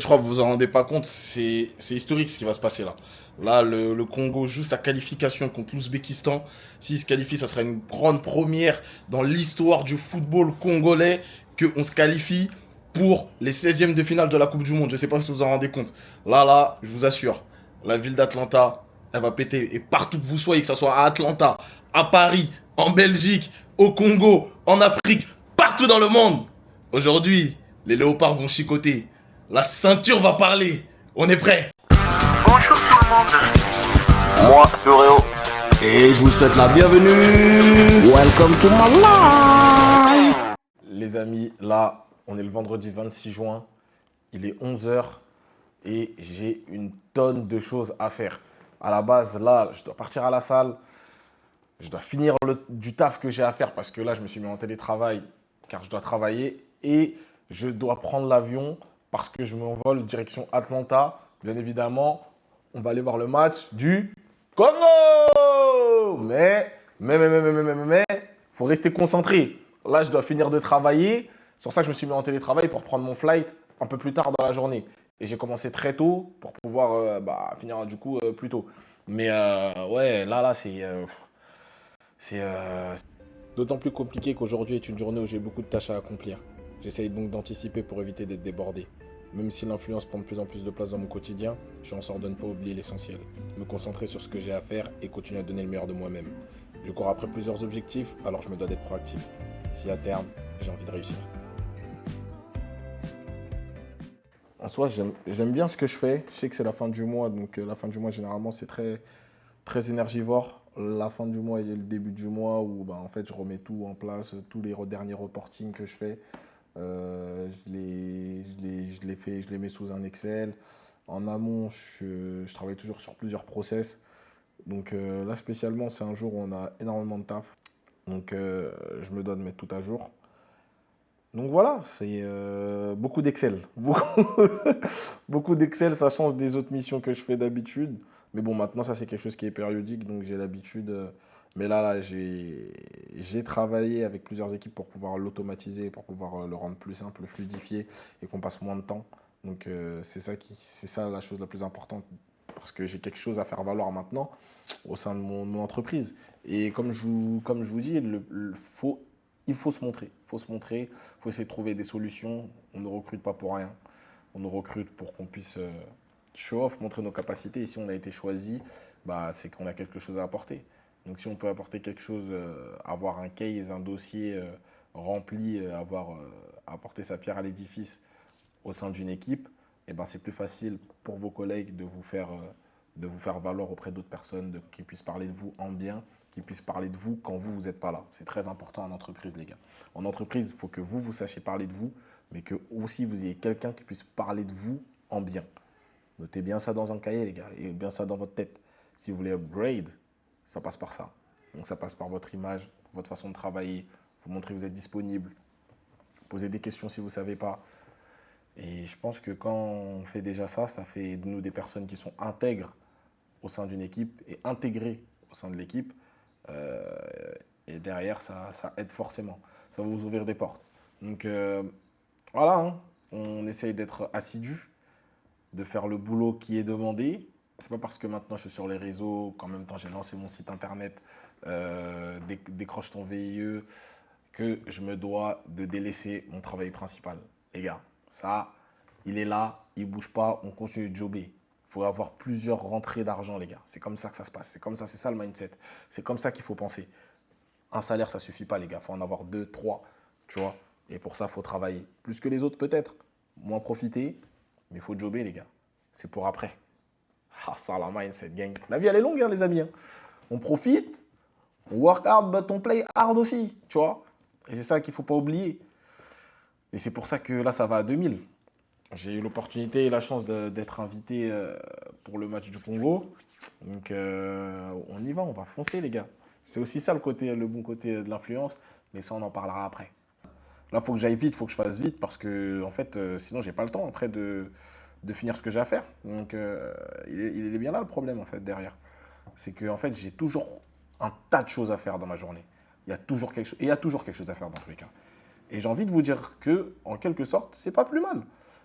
Je crois que vous vous en rendez pas compte, c'est historique ce qui va se passer là. Là, le Congo joue sa qualification contre l'Ouzbékistan. S'il se qualifie, ça sera une grande première dans l'histoire du football congolais qu'on se qualifie pour les 16e de finale de la Coupe du Monde. Je sais pas si vous vous en rendez compte. Là, je vous assure, la ville d'Atlanta, elle va péter. Et partout que vous soyez, que ce soit à Atlanta, à Paris, en Belgique, au Congo, en Afrique, partout dans le monde. Aujourd'hui, les léopards vont chicoter. La ceinture va parler. On est prêt. Bonjour tout le monde. Moi, c'est Réo. Et je vous souhaite la bienvenue. Welcome to my life. Les amis, là, on est le vendredi 26 juin. Il est 11 heures et j'ai une tonne de choses à faire. À la base, là, je dois partir à la salle. Je dois finir du taf que j'ai à faire parce que là, je me suis mis en télétravail car je dois travailler. Et je dois prendre l'avion parce que je m'envole direction Atlanta. Bien évidemment, on va aller voir le match du Congo. Mais, faut rester concentré. Là, je dois finir de travailler. C'est pour ça que je me suis mis en télétravail pour prendre mon flight un peu plus tard dans la journée. Et j'ai commencé très tôt pour pouvoir finir du coup plus tôt. Mais ouais, là, c'est d'autant plus compliqué qu'aujourd'hui est une journée où j'ai beaucoup de tâches à accomplir. J'essaye donc d'anticiper pour éviter d'être débordé. Même si l'influence prend de plus en plus de place dans mon quotidien, je fais en sorte de ne pas oublier l'essentiel. Me concentrer sur ce que j'ai à faire et continuer à donner le meilleur de moi-même. Je cours après plusieurs objectifs, alors je me dois d'être proactif. Si à terme, j'ai envie de réussir. En soi, j'aime bien ce que je fais. Je sais que c'est la fin du mois, donc la fin du mois, généralement, c'est très énergivore. La fin du mois et le début du mois où en fait, je remets tout en place, tous les derniers reportings que je fais. Je les mets sous un Excel. En amont, je travaille toujours sur plusieurs process. Donc là, spécialement, c'est un jour où on a énormément de taf. Donc je me dois de mettre tout à jour. Donc voilà, c'est beaucoup d'Excel. Beaucoup d'Excel, ça change des autres missions que je fais d'habitude. Mais bon, maintenant, ça, c'est quelque chose qui est périodique, donc j'ai l'habitude. Mais là, j'ai travaillé avec plusieurs équipes pour pouvoir l'automatiser, pour pouvoir le rendre plus simple, le fluidifier et qu'on passe moins de temps. Donc c'est ça la chose la plus importante parce que j'ai quelque chose à faire valoir maintenant au sein de mon entreprise. Et comme je vous dis, il faut se montrer. Il faut essayer de trouver des solutions. On ne recrute pas pour rien. On nous recrute pour qu'on puisse show off, montrer nos capacités. Et si on a été choisi, c'est qu'on a quelque chose à apporter. Donc si on peut apporter quelque chose, avoir un case, un dossier rempli, apporter sa pierre à l'édifice au sein d'une équipe, c'est plus facile pour vos collègues de vous faire valoir auprès d'autres personnes, qui puissent parler de vous en bien, qui puissent parler de vous quand vous n'êtes pas là. C'est très important en entreprise, les gars. En entreprise, il faut que vous sachiez parler de vous, mais que aussi vous ayez quelqu'un qui puisse parler de vous en bien. Notez bien ça dans un cahier, les gars, et bien ça dans votre tête. Si vous voulez upgrade, ça passe par ça. Donc ça passe par votre image, votre façon de travailler, vous montrer que vous êtes disponible, poser des questions si vous ne savez pas. Et je pense que quand on fait déjà ça, ça fait de nous des personnes qui sont intègres au sein d'une équipe et intégrées au sein de l'équipe. Et derrière, ça aide forcément. Ça va vous ouvrir des portes. Donc voilà, hein. On essaye d'être assidu, de faire le boulot qui est demandé. C'est pas parce que maintenant je suis sur les réseaux, qu'en même temps j'ai lancé mon site internet, décroche ton VIE, que je me dois de délaisser mon travail principal. Les gars, ça, il est là, il ne bouge pas, on continue de jobber. Il faut avoir plusieurs rentrées d'argent, les gars. C'est comme ça que ça se passe. C'est comme ça, c'est ça le mindset. C'est comme ça qu'il faut penser. Un salaire, ça ne suffit pas, les gars. Il faut en avoir 2, 3, tu vois. Et pour ça, il faut travailler. Plus que les autres, peut-être. Moins profiter, mais il faut jobber, les gars. C'est pour après. Ah, ça, la mindset, gang. La vie, elle est longue, hein, les amis. Hein. On profite, on work hard, but on play hard aussi, tu vois. Et c'est ça qu'il ne faut pas oublier. Et c'est pour ça que là, ça va à 2000. J'ai eu l'opportunité et la chance d'être invité pour le match du Congo. Donc, on y va, on va foncer, les gars. C'est aussi ça le bon côté de l'influence. Mais ça, on en parlera après. Là, il faut que j'aille vite, il faut que je fasse vite parce que, en fait, sinon, j'ai pas le temps après de finir ce que j'ai à faire. Donc, il est bien là le problème, en fait, derrière. C'est que, en fait, j'ai toujours un tas de choses à faire dans ma journée. Il y a toujours quelque chose, et il y a toujours quelque chose à faire dans tous les cas. Et j'ai envie de vous dire que, en quelque sorte, c'est pas plus mal.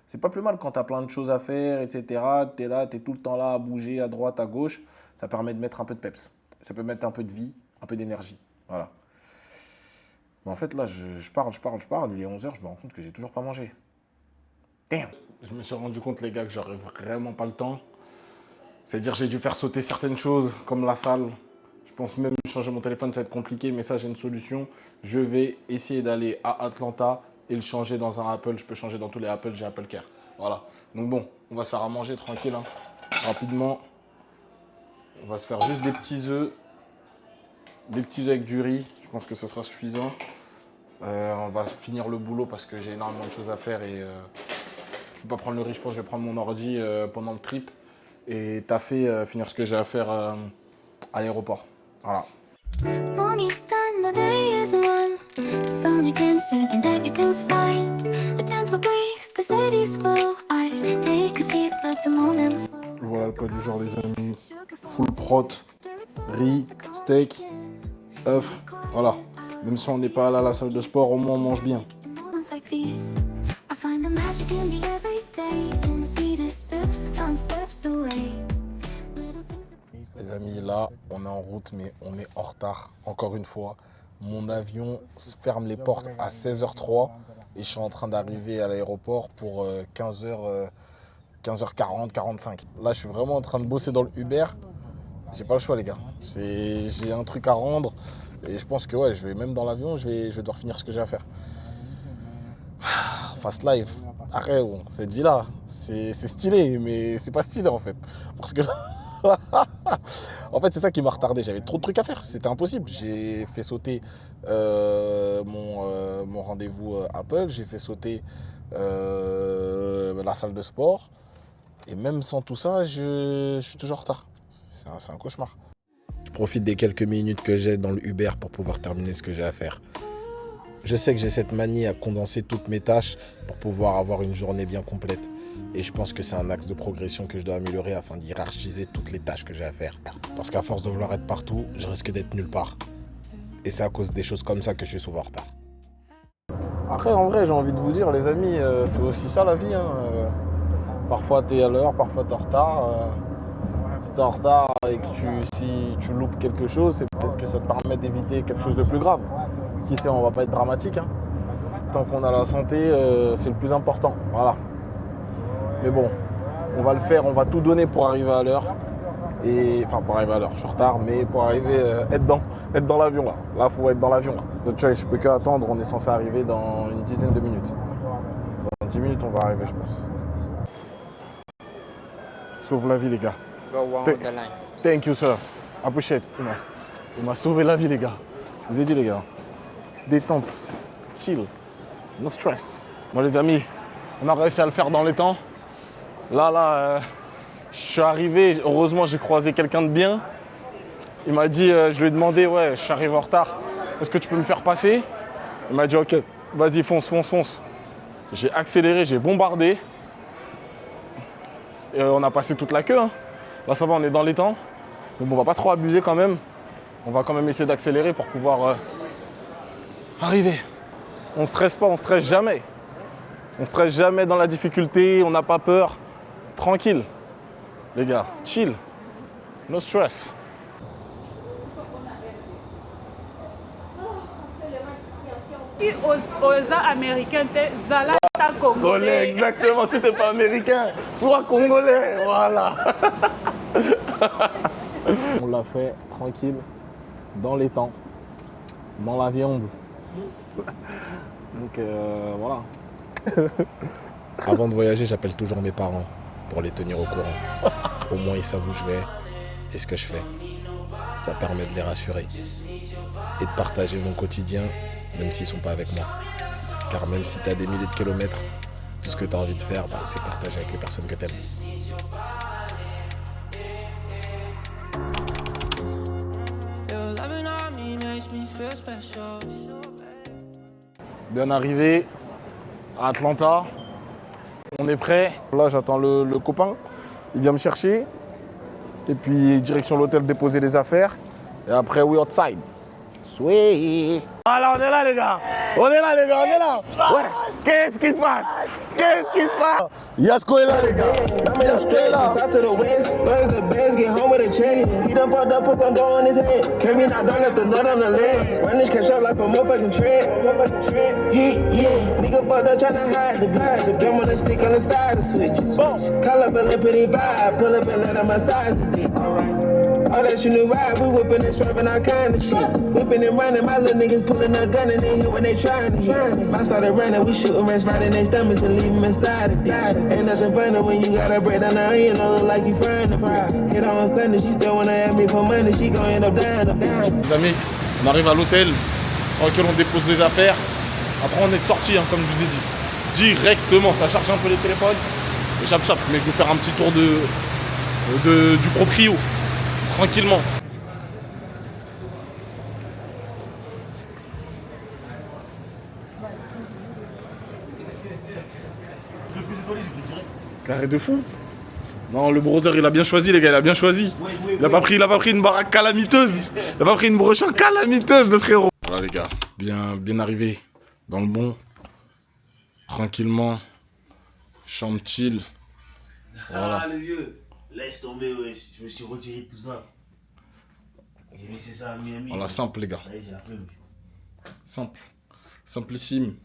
C'est pas plus mal quand tu as plein de choses à faire, etc. Tu es là, tu es tout le temps là à bouger à droite, à gauche. Ça permet de mettre un peu de peps. Ça peut mettre un peu de vie, un peu d'énergie. Voilà. Mais en fait, là, je parle. Il est 11h, je me rends compte que j'ai toujours pas mangé. Damn. Je me suis rendu compte, les gars, que j'aurais vraiment pas le temps. C'est-à-dire j'ai dû faire sauter certaines choses, comme la salle. Je pense même changer mon téléphone, ça va être compliqué, mais ça, j'ai une solution. Je vais essayer d'aller à Atlanta et le changer dans un Apple. Je peux changer dans tous les Apple, j'ai Apple Care. Voilà. Donc bon, on va se faire à manger tranquille. Hein. Rapidement, on va se faire juste des petits œufs. Des petits œufs avec du riz. Je pense que ce sera suffisant. On va finir le boulot parce que j'ai énormément de choses à faire et je ne peux pas prendre le riz. Je pense que je vais prendre mon ordi pendant le trip et taffer, finir ce que j'ai à faire à l'aéroport. Voilà. Voilà le plat du jour, les amis. Full prot, riz, steak, œufs. Voilà. Même si on n'est pas allé à la salle de sport, au moins on mange bien. Les amis, là, on est en route, mais on est en retard. Encore une fois, mon avion ferme les portes à 16h03 et je suis en train d'arriver à l'aéroport pour 15h40, 45. Là, je suis vraiment en train de bosser dans le Uber. J'ai pas le choix, les gars. J'ai un truc à rendre et je pense que ouais, je vais même dans l'avion, je vais devoir finir ce que j'ai à faire. Fast life. Arrête, bon, cette vie-là, c'est stylé, mais c'est pas stylé en fait. Parce que en fait, c'est ça qui m'a retardé. J'avais trop de trucs à faire. C'était impossible. J'ai fait sauter mon rendez-vous Apple. J'ai fait sauter la salle de sport. Et même sans tout ça, je suis toujours en retard. C'est un cauchemar. Je profite des quelques minutes que j'ai dans le Uber pour pouvoir terminer ce que j'ai à faire. Je sais que j'ai cette manie à condenser toutes mes tâches pour pouvoir avoir une journée bien complète. Et je pense que c'est un axe de progression que je dois améliorer afin d'hiérarchiser toutes les tâches que j'ai à faire. Parce qu'à force de vouloir être partout, je risque d'être nulle part. Et c'est à cause des choses comme ça que je suis souvent en retard. Après, en vrai, j'ai envie de vous dire, les amis, c'est aussi ça la vie. Hein. Parfois, t'es à l'heure, parfois, t'es en retard. Si t'es en retard et que si tu loupes quelque chose, c'est peut-être que ça te permet d'éviter quelque chose de plus grave. Qui sait, on va pas être dramatique. Hein. Tant qu'on a la santé, c'est le plus important. Voilà. Mais bon, on va le faire, on va tout donner pour arriver à l'heure. Enfin, pour arriver à l'heure, je suis en retard, mais pour arriver, être dans l'avion là. Là, il faut être dans l'avion là. Donc, je peux que attendre, on est censé arriver dans une dizaine de minutes. Dans 10 minutes, on va arriver, je pense. Sauve la vie, les gars. Thank you, sir. Appreciate. Il m'a sauvé la vie, les gars. Je vous ai dit, les gars. Détente, chill, no stress. Bon, les amis, on a réussi à le faire dans les temps. Là, je suis arrivé, heureusement j'ai croisé quelqu'un de bien. Il m'a dit, je lui ai demandé, ouais, je suis arrivé en retard, est-ce que tu peux me faire passer? Il m'a dit, ok, vas-y, fonce. J'ai accéléré, j'ai bombardé. Et on a passé toute la queue. Hein. Là, ça va, on est dans les temps. Mais bon, on va pas trop abuser quand même. On va quand même essayer d'accélérer pour pouvoir arriver. On ne stresse pas, on ne stresse jamais. On ne stresse jamais dans la difficulté, on n'a pas peur. Tranquille. Les gars, chill. No stress. Aux Américains, Zala est congolais. Exactement, si t'es pas américain, sois congolais, voilà. On l'a fait tranquille, dans les temps, dans la viande. Donc voilà. Avant de voyager, j'appelle toujours mes parents pour les tenir au courant. Au moins ils savent où je vais et ce que je fais. Ça permet de les rassurer et de partager mon quotidien, même s'ils ne sont pas avec moi. Car même si tu as des milliers de kilomètres, tout ce que tu as envie de faire, c'est partager avec les personnes que tu aimes. Bien arrivé à Atlanta, on est prêt. Là j'attends le copain, il vient me chercher. Et puis direction l'hôtel déposer les affaires. Et après we outside. Sweet. Voilà, on est là les gars. On est là, les gars, on est là. Ouais. Qu'est-ce qui se passe? Qu'est-ce qui se passe? Yasko est là, les gars. Yasko est là. South to the west, long as the bands get home with a chain. He done fucked up, put some dough on his head. Came in, I done left the nut on the land. Run this cash out like a motherfucking trend. Yeah. Nigga fucked up, tryna hide the blind. The gun on the stick on the side of the switch. Call up a little pretty vibe, pull up and let him massage the dick. Alright. All that shit new ride, we whipping and strapping all kind of shit. Whipping and running, my little niggas pulling a gun and they hit when they trying to hit. I started running, we shooting rats right in their stomachs and leave them inside the ditch. Ain't nothing funny when you gotta break down the onion, don't look like you frying the fry. Hit her on Sunday, she still wanna ask me for money, she gon' end up dying. Les amis, on arrive à l'hôtel, tranquille, on dépose les affaires. Après, on est sorti, hein, comme je vous ai dit. Directement, ça charge un peu les téléphones. Et chap, mais je vais faire un petit tour du proprio. Tranquillement. Carré de fou. Non, le brother, il a bien choisi, les gars, il a bien choisi. Il a pas pris une baraque calamiteuse. Il a pas pris une brochette calamiteuse, le frérot. Voilà, les gars, bien arrivé dans le bon. Tranquillement. Chambre chill. Voilà. Ah, le vieux, laisse tomber, wesh. Je me suis retiré de tout ça. J'ai laissé ça à Miami. Voilà, simple, les gars. Ouais, j'ai la flemme. Simple. Simplissime.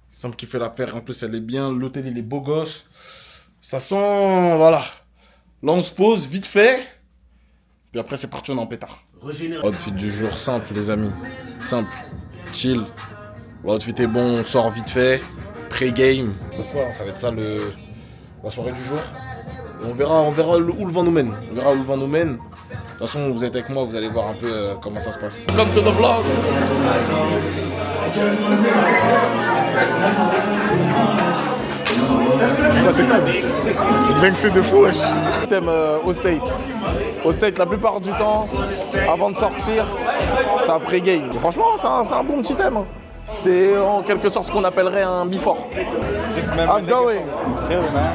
Simple qui fait l'affaire. En plus, elle est bien. L'hôtel, il est beau gosse. Ça sent. Voilà. Là, on se pose vite fait. Puis après, c'est parti, on est en pétard. Outfit du jour, simple, les amis. Simple. Chill. L'outfit est bon, on sort vite fait. Pré-game. Pourquoi? Ça va être ça la soirée du jour. Et on verra où le vent nous mène. On verra où le vent nous mène. De toute façon, vous êtes avec moi, vous allez voir un peu comment ça se passe. Welcome to the vlog. C'est bien que c'est de fou, wesh. Thème au steak. Au steak, la plupart du temps, avant de sortir, c'est un pré-game. Franchement, c'est un bon petit thème. C'est en quelque sorte ce qu'on appellerait un before. How's going? Chill, man.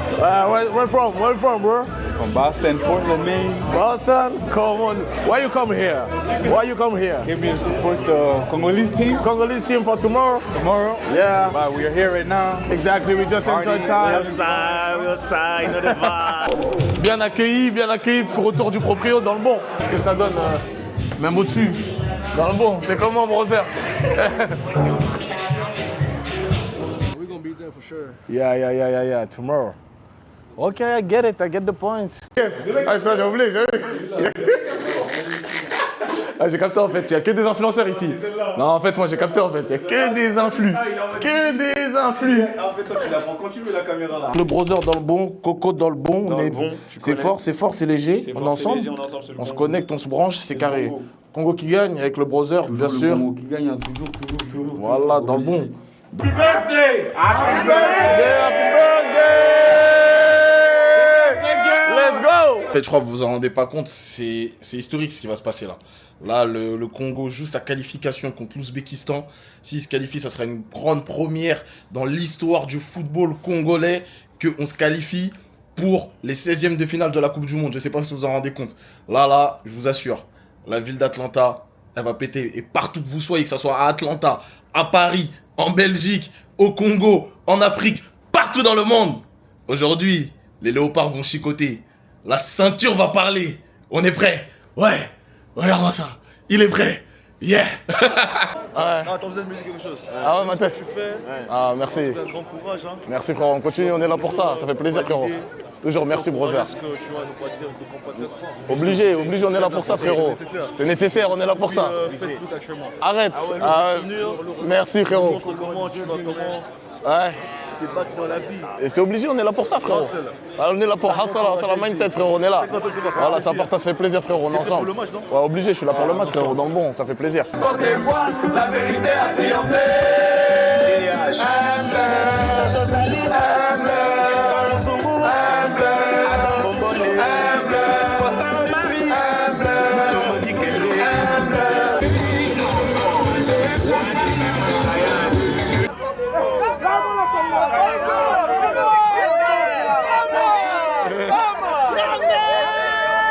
Where from, bro? From Boston, Portland, Maine. Boston? Come on. Why you come here? Came here to support the Congolese team Congolese team for tomorrow? tomorrow. Yeah. But we are here right now. Exactly, we just enjoyed time. Bien accueilli, retour du proprio dans le bon. Ce que ça donne, même au-dessus, dans le bon. C'est comment, brother? We're gonna be there for sure. Yeah, tomorrow. Okay, I get the point. Ah, ça, j'ai oublié. Ah, j'ai capté en fait, il n'y a que des influenceurs ici. Non, en fait, moi j'ai capté en fait, il n'y a que des influx. Que des influx. En fait, toi, tu la prends quand tu veux la caméra là. Le brother dans le bon, Coco dans le bon. C'est fort, c'est léger. On est ensemble. On se connecte, on se branche, c'est carré. Congo qui gagne avec le brother, bien sûr. Congo qui gagne, toujours. Voilà, dans le bon. Happy birthday! Happy birthday! Let's go! En fait, je crois que vous vous en rendez pas compte, c'est historique ce qui va se passer là. Là, le Congo joue sa qualification contre l'Ouzbékistan. S'il se qualifie, ça sera une grande première dans l'histoire du football congolais qu'on se qualifie pour les 16e de finale de la Coupe du Monde. Je sais pas si vous vous en rendez compte. Là, je vous assure, la ville d'Atlanta, elle va péter. Et partout que vous soyez, que ce soit à Atlanta, à Paris, en Belgique, au Congo, en Afrique, partout dans le monde. Aujourd'hui, les léopards vont chicoter. La ceinture va parler. On est prêt? Ouais. Regarde-moi ça. Il est prêt. Yeah. Ah, t'as besoin de me dire quelque chose. Ah ouais, ma tête. Tu fais. Ah, merci. Un grand courage, hein. Merci, frérot. On continue, on est là pour ça. Ça fait plaisir, frérot. Toujours, merci, brother. Est-ce que tu vois nos compatriotes forts? Obligé, on est là pour ça, frérot. C'est nécessaire, on est là pour ça. Facebook actuellement. Arrête. Merci, On frérot. montre comment tu vas Ouais. se battre dans la vie. Et c'est obligé, on est là pour ça, frérot. Ah, on est là pour Hassala, c'est la mindset, frérot, on est là. Voilà, ça apporte, ça fait plaisir, frérot, on est ensemble. pour le match, non? Ouais, obligé, je suis là pour le match, frérot, dans le bon, ça fait plaisir. La vérité a triomphé.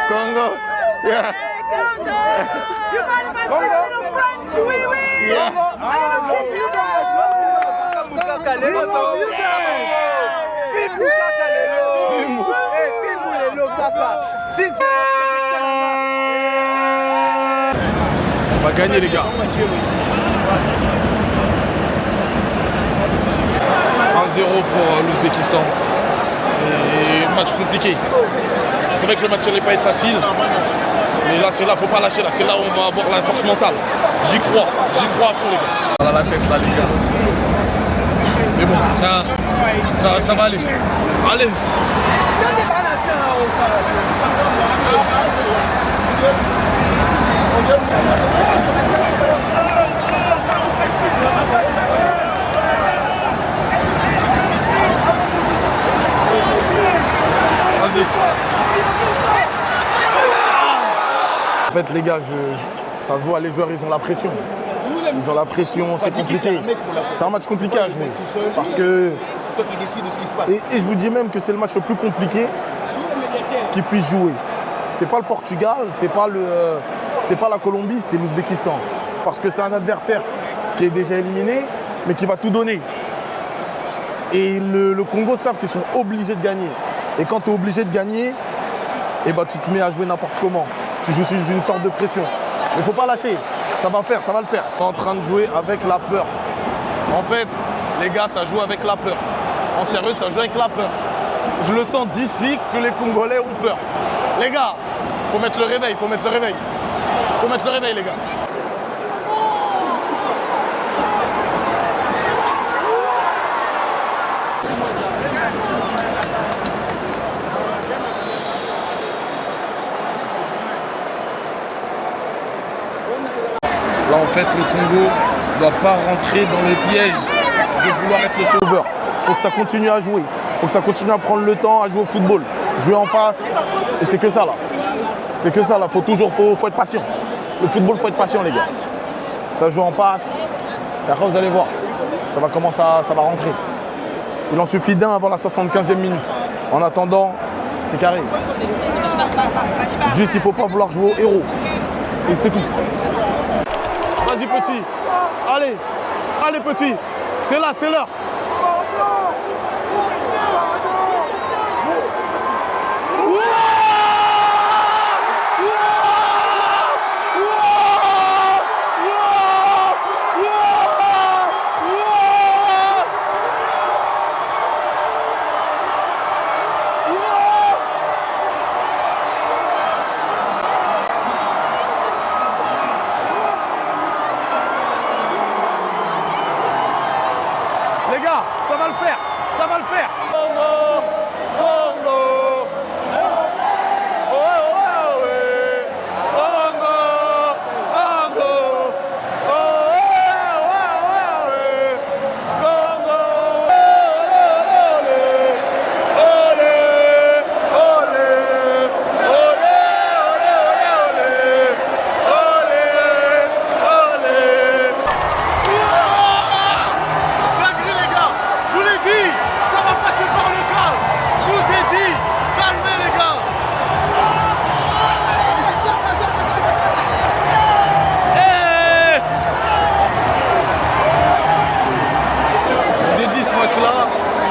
Congo, yeah. You might have asked me a little French, oui, oui. Yeah. I'm gonna keep you guys. On va gagner les gars. 1-0 pour l'Ouzbékistan. C'est un match compliqué. C'est vrai que le match n'allait pas être facile. Mais là, c'est là, faut pas lâcher. Là, c'est là où on va avoir la force mentale. J'y crois à fond les gars. Voilà la tête là les gars. Mais bon, ça va aller. Allez. Vas-y. En fait, les gars, ça se voit, les joueurs, ils ont la pression. Ils ont la pression, c'est compliqué. C'est un match compliqué à jouer. Parce que. Et je vous dis même que c'est le match le plus compliqué qu'ils puissent jouer. C'est pas le Portugal, c'était pas la Colombie, c'était l'Ouzbékistan. Parce que c'est un adversaire qui est déjà éliminé, mais qui va tout donner. Et le Congo savent qu'ils sont obligés de gagner. Et quand tu es obligé de gagner, eh ben, tu te mets à jouer n'importe comment. Tu joues sous une sorte de pression. Mais il ne faut pas lâcher. Ça va le faire. On est en train de jouer avec la peur. En fait, les gars, ça joue avec la peur. En sérieux, ça joue avec la peur. Je le sens d'ici que les Congolais ont peur. Les gars, faut mettre le réveil, Faut mettre le réveil, les gars. Là, en fait, le Congo ne doit pas rentrer dans le piège de vouloir être le sauveur. Il faut que ça continue à jouer. Il faut que ça continue à prendre le temps à jouer au football. Jouer en passe. Et c'est que ça, là. Faut être patient. Le football, il faut être patient, les gars. Ça joue en passe. Et après, vous allez voir. Ça va commencer ça va rentrer. Il en suffit d'un avant la 75e minute. En attendant, c'est carré. Juste, il ne faut pas vouloir jouer au héros. C'est tout. Vas-y, petit. Allez, petit. C'est là, c'est l'heure. Les gars, ça va le faire. Congo, Congo.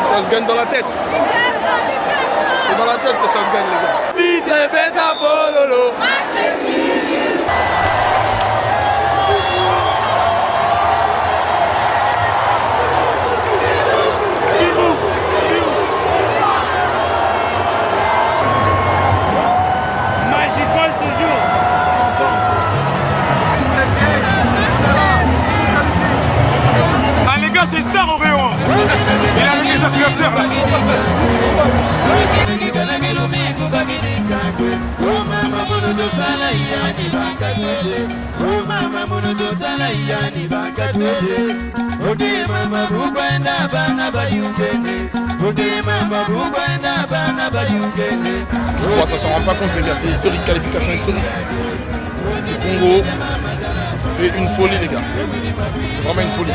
Ça se gagne dans la tête. C'est dans la tête que ça se gagne, les gars. Vite, beta, bololo. Magical ce jour. Ah les gars, c'est Star au Réon. Il a mis les influenceurs là. Je crois que ça s'en rend pas compte les gars, c'est historique, qualification historique. Du Congo, c'est une folie les gars. C'est vraiment une folie.